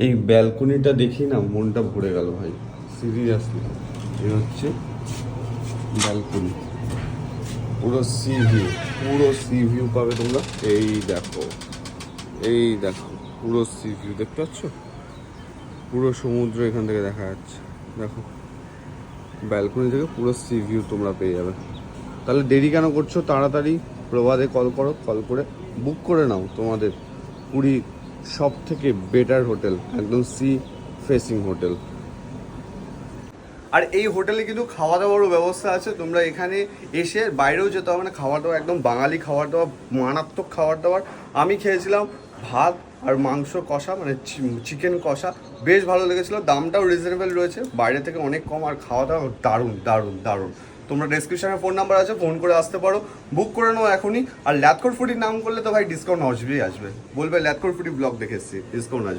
এই ব্যালকনিটা দেখি না মনটা ভরে গেল ভাই, সিরিয়াসলি। এই হচ্ছে ব্যালকনি, পুরো সি ভিউ, পুরো সি ভিউ পাবে তোমরা। এই দেখো, এই দেখো, পুরো সি ভিউ দেখতে পাচ্ছ, পুরো সমুদ্র এখান থেকে দেখা যাচ্ছে। দেখো, ব্যালকনি থেকে পুরো সি ভিউ তোমরা পেয়ে যাবে। তাহলে দেরি কেন করছো? তাড়াতাড়ি প্রভাতে কল করো, কল করে বুক করে নাও তোমাদের পুরী সব থেকে বেটার হোটেল, একদম সি ফেসিং হোটেল। আর এই হোটেলে কিন্তু খাওয়া দাওয়ারও ব্যবস্থা আছে। তোমরা এখানে এসে বাইরেও যেতে হবে না, খাওয়া দাওয়া একদম বাঙালি খাবার দাওয়া, মারাত্মক খাবার দাবার। আমি খেয়েছিলাম ভাত আর মাংস কষা, মানে চিকেন কষা, বেশ ভালো লেগেছিলো। দামটাও রিজনেবল রয়েছে, বাইরে থেকে অনেক কম, আর খাওয়া দাওয়া দারুণ দারুণ দারুণ। তোমরা ডেসক্রিপশনে ফোন নাম্বার আছে, ফোন করে আসতে পারো, বুক করে নাও এখনই। আর ল্যাথকোর ফুডির নাম করলে তো ভাই ডিসকাউন্ট আসবেই আসবে, বলবে ল্যাথকোর ফুডি ব্লগ দেখে এসেছি, ডিসকাউন্ট আসবে।